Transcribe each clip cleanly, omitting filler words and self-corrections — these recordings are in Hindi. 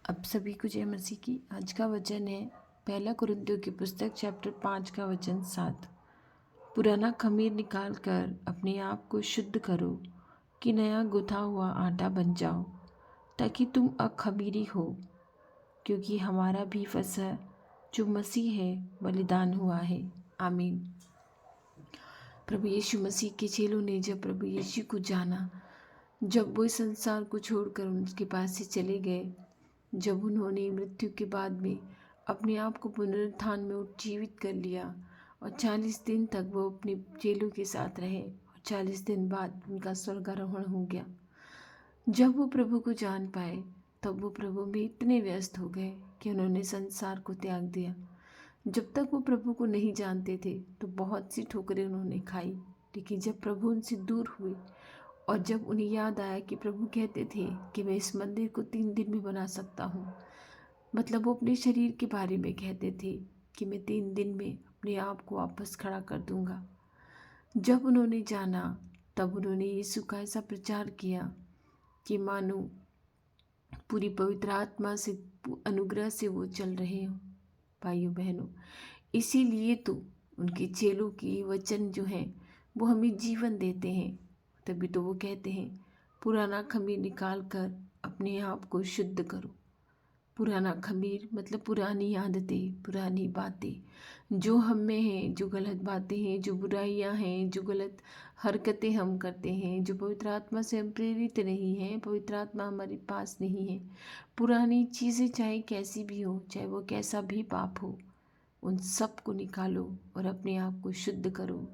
अब सभी को जय मसीह की। आज का वचन है पहला कुरिन्थियों की पुस्तक चैप्टर 5 का वचन 7। पुराना खमीर निकाल कर अपने आप को शुद्ध करो कि नया गुथा हुआ आटा बन जाओ, ताकि तुम अखमीरी हो, क्योंकि हमारा भी फसह जो मसीह है बलिदान हुआ है। आमीन। प्रभु यीशु मसीह के चेलों ने जब प्रभु यीशु को जाना, जब वो इस संसार को छोड़कर उनके पास से चले गए, जब उन्होंने मृत्यु के बाद में अपने आप को पुनरुत्थान में उज्जीवित कर लिया और 40 दिन तक वो अपने चेलों के साथ रहे और 40 दिन बाद उनका स्वर्गारोहण हो गया। जब वो प्रभु को जान पाए तब वो प्रभु में इतने व्यस्त हो गए कि उन्होंने संसार को त्याग दिया। जब तक वो प्रभु को नहीं जानते थे तो बहुत सी ठोकरें उन्होंने खाई, लेकिन जब प्रभु उनसे दूर हुए और जब उन्हें याद आया कि प्रभु कहते थे कि मैं इस मंदिर को 3 दिन में बना सकता हूँ, मतलब वो अपने शरीर के बारे में कहते थे कि मैं 3 दिन में अपने आप को वापस खड़ा कर दूंगा। जब उन्होंने जाना तब उन्होंने यीशु का ऐसा प्रचार किया कि मानो पूरी पवित्र आत्मा से, अनुग्रह से वो चल रहे हों। भाइयों बहनों, इसीलिए तो उनके चेलों की वचन जो हैं वो हमें जीवन देते हैं। तभी तो वो कहते हैं पुराना खमीर निकाल कर अपने आप को शुद्ध करो। पुराना खमीर मतलब पुरानी आदतें, पुरानी बातें जो हम में हैं, जो गलत बातें हैं, जो बुराइयां हैं, जो गलत हरकतें हम करते हैं, जो पवित्र आत्मा से हम प्रेरित नहीं हैं, पवित्र आत्मा हमारे पास नहीं है। पुरानी चीज़ें चाहे कैसी भी हो, चाहे वो कैसा भी पाप हो, उन सब को निकालो और अपने आप को शुद्ध करो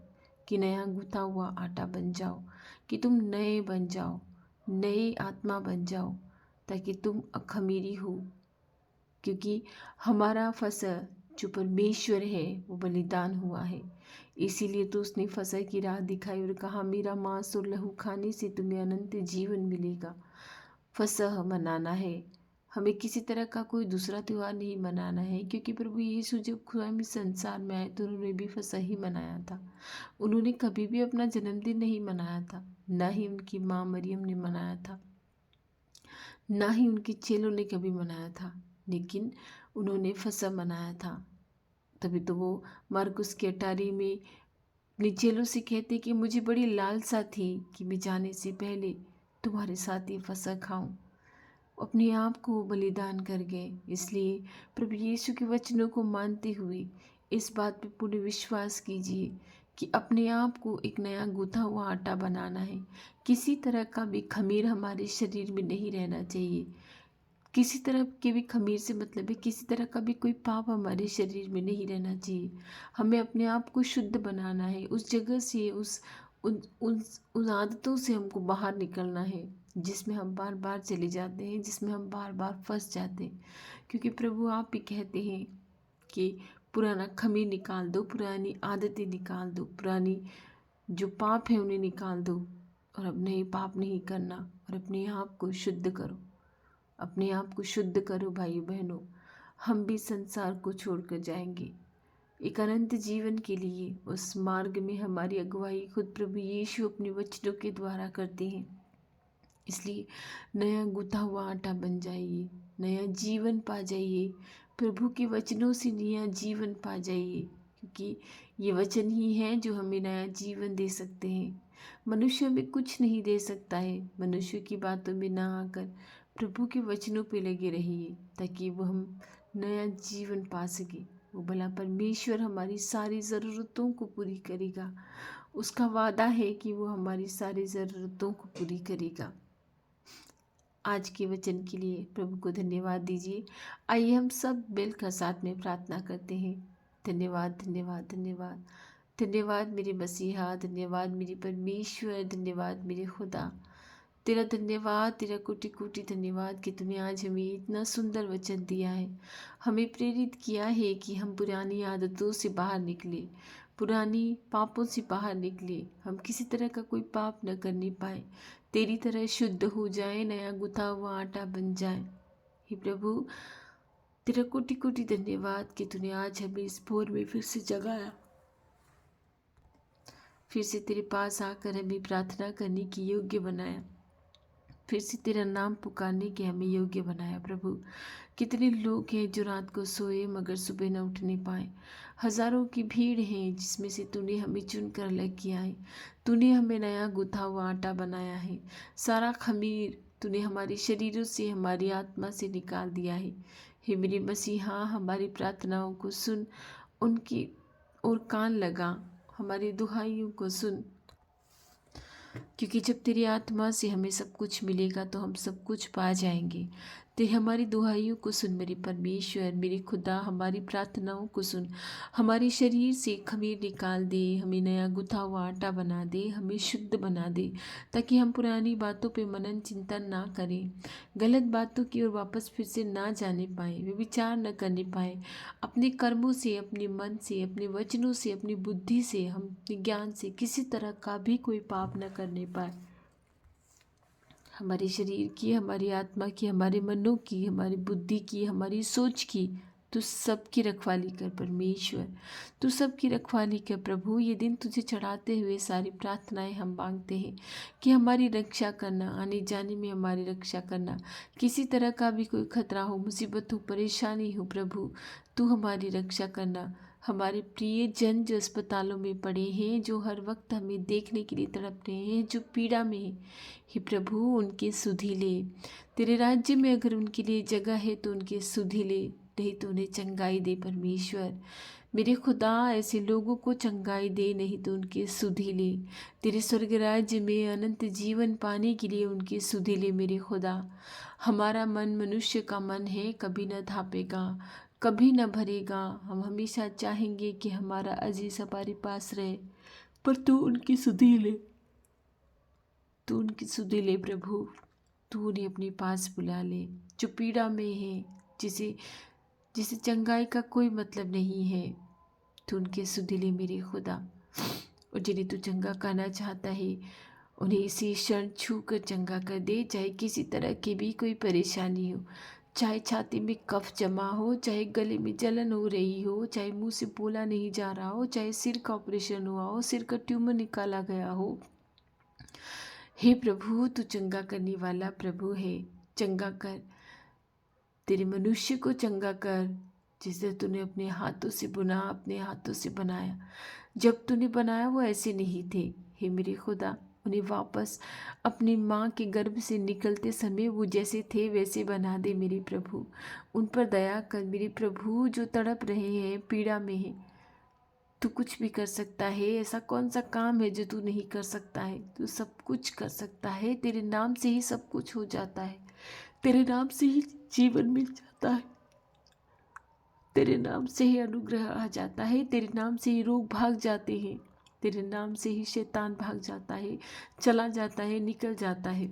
कि नया गूथा हुआ आटा बन जाओ, कि तुम नए बन जाओ, नए आत्मा बन जाओ, ताकि तुम अखमीरी हो। क्योंकि हमारा फसह जो परमेश्वर है वो बलिदान हुआ है। इसीलिए तो उसने फसह की राह दिखाई और कहा मेरा मांस और लहू खाने से तुम्हें अनंत जीवन मिलेगा। फसह मनाना है, हमें किसी तरह का कोई दूसरा त्यौहार नहीं मनाना है, क्योंकि प्रभु यीशु जब स्वयं इस संसार में आए तो उन्होंने भी फसह ही मनाया था। उन्होंने कभी भी अपना जन्मदिन नहीं मनाया था, ना ही उनकी माँ मरियम ने मनाया था, ना ही उनके चेलों ने कभी मनाया था, लेकिन उन्होंने फसह मनाया था। तभी तो वो मरकुस के 18 में अपने चेलों से कहते कि मुझे बड़ी लालसा थी कि मैं जाने से पहले तुम्हारे साथ ये फसह खाऊं। अपने आप को बलिदान कर गए। इसलिए प्रभु यीशु के वचनों को मानते हुए इस बात पे पूर्ण विश्वास कीजिए कि अपने आप को एक नया गूथा हुआ आटा बनाना है। किसी तरह का भी खमीर हमारे शरीर में नहीं रहना चाहिए। किसी तरह के भी खमीर से मतलब है किसी तरह का भी कोई पाप हमारे शरीर में नहीं रहना चाहिए। हमें अपने आप को शुद्ध बनाना है, उस जगह से, उन आदतों से हमको बाहर निकलना है जिसमें हम बार बार चले जाते हैं, जिसमें हम बार बार फंस जाते हैं। क्योंकि प्रभु आप भी कहते हैं कि पुराना खमीर निकाल दो, पुरानी आदतें निकाल दो, पुरानी जो पाप है उन्हें निकाल दो और अब नए पाप नहीं करना और अपने आप को शुद्ध करो। अपने आप को शुद्ध करो भाइयों बहनों। हम भी संसार को छोड़कर जाएंगे एक अनंत जीवन के लिए। उस मार्ग में हमारी अगुवाई खुद प्रभु यीशु अपने वचनों के द्वारा करते हैं। इसलिए नया गूथा हुआ आटा बन जाइए, नया जीवन पा जाइए, प्रभु के वचनों से नया जीवन पा जाइए, क्योंकि ये वचन ही है जो हमें नया जीवन दे सकते हैं। मनुष्य में कुछ नहीं दे सकता है। मनुष्य की बातों में ना आकर प्रभु के वचनों पे लगे रहिए, ताकि वो हम नया जीवन पा सके। वो भला परमेश्वर हमारी सारी ज़रूरतों को पूरी करेगा। उसका वादा है कि वो हमारी सारी ज़रूरतों को पूरी करेगा। आज के वचन के लिए प्रभु को धन्यवाद दीजिए। आइए हम सब मिलकर साथ में प्रार्थना करते हैं। धन्यवाद धन्यवाद धन्यवाद धन्यवाद मेरे मसीहा, धन्यवाद मेरे परमेश्वर, धन्यवाद मेरे खुदा। तेरा धन्यवाद, तेरा कोटि कोटि धन्यवाद कि तूने आज हमें इतना सुंदर वचन दिया है, हमें प्रेरित किया है कि हम पुरानी आदतों से बाहर निकले, पुरानी पापों से बाहर निकले, हम किसी तरह का कोई पाप न करने पाए, तेरी तरह शुद्ध हो जाए, नया गुथा हुआ आटा बन जाए। हे प्रभु, तेरा कोटि कोटि धन्यवाद कि तूने आज हमें इस भोर में फिर से जगाया, फिर से तेरे पास आकर हमें प्रार्थना करने की योग्य बनाया। फिर से तेरा नाम पुकारने के हमें योग्य बनाया प्रभु। कितने लोग हैं जो रात को सोए मगर सुबह न उठ नहीं पाए। हजारों की भीड़ है जिसमें से तूने हमें चुन कर अलग किया है। तूने हमें नया गुथा हुआ आटा बनाया है। सारा खमीर तूने हमारे शरीरों से हमारी आत्मा से निकाल दिया है। हे मेरे मसीहा, हमारी प्रार्थनाओं को सुन, उनकी ओर कान लगा, हमारी दुहाइयों को सुन, क्योंकि जब तेरी आत्मा से हमें सब कुछ मिलेगा तो हम सब कुछ पा जाएंगे। तेरी हमारी दुहाइयों को सुन मेरे परमेश्वर, मेरे खुदा, हमारी प्रार्थनाओं को सुन। हमारे शरीर से खमीर निकाल दे, हमें नया गुथा हुआ आटा बना दे, हमें शुद्ध बना दे, ताकि हम पुरानी बातों पे मनन चिंतन ना करें, गलत बातों की ओर वापस फिर से ना जाने पाए, वे विचार न करने पाए। अपने कर्मों से, अपने मन से, अपने वचनों से, अपनी बुद्धि से, हम अपने ज्ञान से किसी तरह का भी कोई पाप न करने पाए। हमारे शरीर की, हमारी आत्मा की, हमारे मनों की, हमारी बुद्धि की, हमारी सोच की तू सबकी रखवाली कर परमेश्वर। तू सबकी रखवाली कर प्रभु। ये दिन तुझे चढ़ाते हुए सारी प्रार्थनाएं हम मांगते हैं कि हमारी रक्षा करना, आने जाने में हमारी रक्षा करना, किसी तरह का भी कोई खतरा हो, मुसीबत हो, परेशानी हो प्रभु, तू हमारी रक्षा करना। हमारे प्रिय जन जो अस्पतालों में पड़े हैं, जो हर वक्त हमें देखने के लिए तड़प रहे हैं, जो पीड़ा में हैं, हे प्रभु उनके सुधि ले। तेरे राज्य में अगर उनके लिए जगह है तो उनके सुधि ले, नहीं तो उन्हें चंगाई दे परमेश्वर। मेरे खुदा, ऐसे लोगों को चंगाई दे, नहीं तो उनके सुधि ले। तेरे स्वर्ग राज्य में अनंत जीवन पाने के लिए उनके सुधि ले मेरे खुदा। हमारा मन मनुष्य का मन है, कभी न धापेगा, कभी न भरेगा। हम हमेशा चाहेंगे कि हमारा अजीज हमारे पास रहे, पर तू उनकी सुधि ले, तू उनकी सुधि ले प्रभु। तू उन्हें अपने पास बुला ले, जो पीड़ा में है, जिसे जिसे चंगाई का कोई मतलब नहीं है। तू उनके सुधि ले मेरे खुदा। और जिन्हें तू चंगा करना चाहता है, उन्हें इसी क्षण छू कर चंगा कर दे, चाहे किसी तरह की भी कोई परेशानी हो, चाहे छाती में कफ जमा हो, चाहे गले में जलन हो रही हो, चाहे मुंह से बोला नहीं जा रहा हो, चाहे सिर का ऑपरेशन हुआ हो, सिर का ट्यूमर निकाला गया हो। हे प्रभु, तू चंगा करने वाला प्रभु है। चंगा कर, तेरे मनुष्य को चंगा कर, जिसे तूने अपने हाथों से बुना, अपने हाथों से बनाया। जब तूने बनाया वो ऐसे नहीं थे। हे मेरे खुदा, उन्हें वापस अपनी माँ के गर्भ से निकलते समय वो जैसे थे वैसे बना दे मेरे प्रभु। उन पर दया कर मेरे प्रभु, जो तड़प रहे हैं, पीड़ा में हैं। तू कुछ भी कर सकता है, ऐसा कौन सा काम है जो तू नहीं कर सकता है। तू सब कुछ कर सकता है, तेरे नाम से ही सब कुछ हो जाता है, तेरे नाम से ही जीवन मिल जाता है, तेरे नाम से ही अनुग्रह आ जाता है, तेरे नाम से ही रोग भाग जाते हैं, तेरे नाम से ही शैतान भाग जाता है, चला जाता है, निकल जाता है।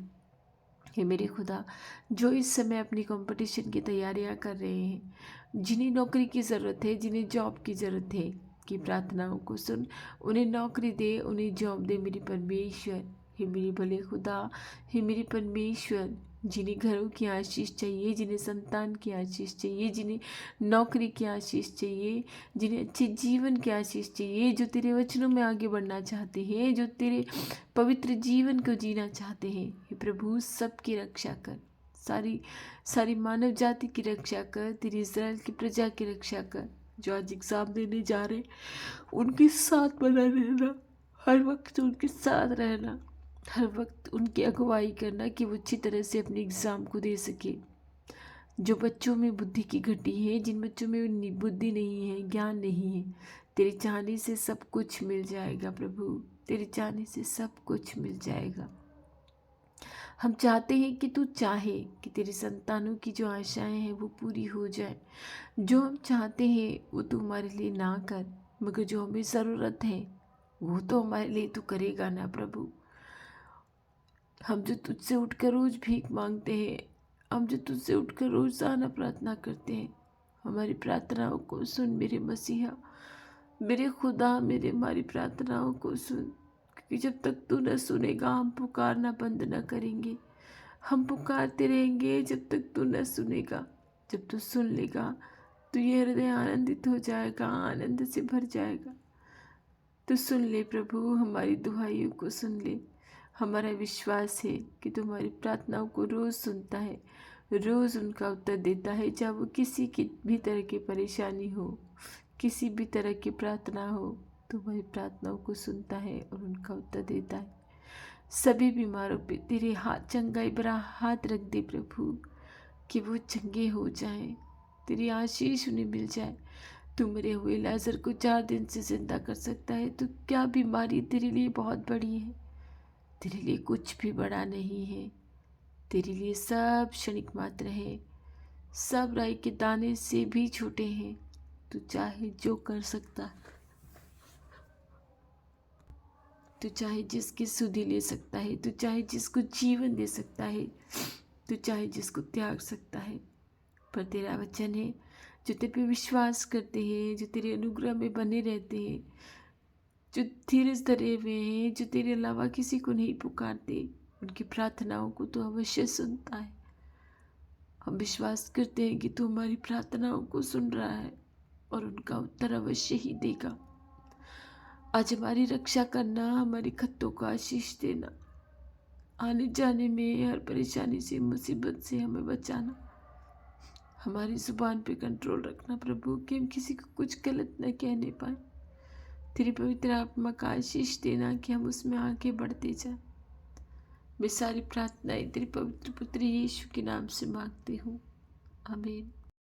हे मेरे खुदा, जो इस समय अपनी कंपटीशन की तैयारियां कर रहे हैं, जिन्हें नौकरी की ज़रूरत है, जिन्हें जॉब की ज़रूरत है, कि प्रार्थनाओं को सुन, उन्हें नौकरी दे, उन्हें जॉब दे मेरे परमेश्वर। हे मेरे भले खुदा, हे मेरे परमेश्वर, जिन्हें घरों की आशीष चाहिए, जिन्हें संतान की आशीष चाहिए, जिन्हें नौकरी की आशीष चाहिए, जिन्हें अच्छे जीवन की आशीष चाहिए, जो तेरे वचनों में आगे बढ़ना चाहते हैं, जो तेरे पवित्र जीवन को जीना चाहते हैं, हे प्रभु सबकी रक्षा कर, सारी सारी मानव जाति की रक्षा कर, तेरी इज़राइल की प्रजा की रक्षा कर। जो आज एग्ज़ाम देने जा रहे, उनके साथ बना रहना, हर वक्त उनके साथ रहना, हर वक्त उनकी अगुवाई करना कि वो अच्छी तरह से अपने एग्ज़ाम को दे सके। जो बच्चों में बुद्धि की घटी है, जिन बच्चों में बुद्धि नहीं है, ज्ञान नहीं है, तेरे चाहने से सब कुछ मिल जाएगा प्रभु, तेरे चाहने से सब कुछ मिल जाएगा। हम चाहते हैं कि तू चाहे कि तेरे संतानों की जो आशाएं हैं वो पूरी हो जाए। जो हम चाहते हैं वो तू हमारे लिए ना कर, मगर जो हमें ज़रूरत है वो तो हमारे लिए तू करेगा ना प्रभु। हम जो तुझसे उठकर रोज़ भीख मांगते हैं, हम जो तुझसे उठकर रोज़ाना प्रार्थना करते हैं, हमारी प्रार्थनाओं को सुन मेरे मसीहा, मेरे खुदा, मेरे हमारी प्रार्थनाओं को सुन, क्योंकि जब तक तू न सुनेगा हम पुकारना बंद न करेंगे। हम पुकारते रहेंगे जब तक तू न सुनेगा। जब तू सुन लेगा तो ये हृदय आनंदित हो जाएगा, आनंद से भर जाएगा। तो सुन ले प्रभु, हमारी दुहाइयों को सुन ले, हमारा विश्वास है कि तू हमारी प्रार्थनाओं को रोज़ सुनता है, रोज़ उनका उत्तर देता है, चाहे वो किसी की भी तरह की परेशानी हो, किसी भी तरह की प्रार्थना हो, तो हमारी प्रार्थनाओं को सुनता है और उनका उत्तर देता है। सभी बीमारों पे तेरे हाथ चंगाई भरा हाथ रख दे प्रभु, कि वो चंगे हो जाएं, तेरी आशीष उन्हें मिल जाए। तू मरे हुए लाजर को 4 दिन से जिंदा कर सकता है, तो क्या बीमारी तेरे लिए बहुत बड़ी है? तेरे लिए कुछ भी बड़ा नहीं है। तेरे लिए सब क्षणिक मात्र है, सब राई के दाने से भी छोटे हैं। तू चाहे जो कर सकता, तू चाहे जिसकी सुधि ले सकता है, तू चाहे जिसको जीवन दे सकता है, तू चाहे जिसको त्याग सकता है। पर तेरा वचन है, जो तेरे पे विश्वास करते हैं, जो तेरे अनुग्रह में बने रहते हैं, जो धीरज धरे हुए हैं, जो तेरे अलावा किसी को नहीं पुकारते, उनकी प्रार्थनाओं को तो अवश्य सुनता है। हम विश्वास करते हैं कि तू हमारी प्रार्थनाओं को सुन रहा है और उनका उत्तर अवश्य ही देगा। आज हमारी रक्षा करना, हमारी खतों को आशीष देना, आने जाने में हर परेशानी से, मुसीबत से हमें बचाना, हमारी जुबान पे कंट्रोल रखना प्रभु, कि हम किसी को कुछ गलत न कहने पाए। तेरी पवित्र आत्मा का आशीष देना कि हम उसमें आगे बढ़ते जाए। मैं सारी प्रार्थनाएं तेरी पवित्र पुत्र यीशु के नाम से मांगती हूँ, आमीन।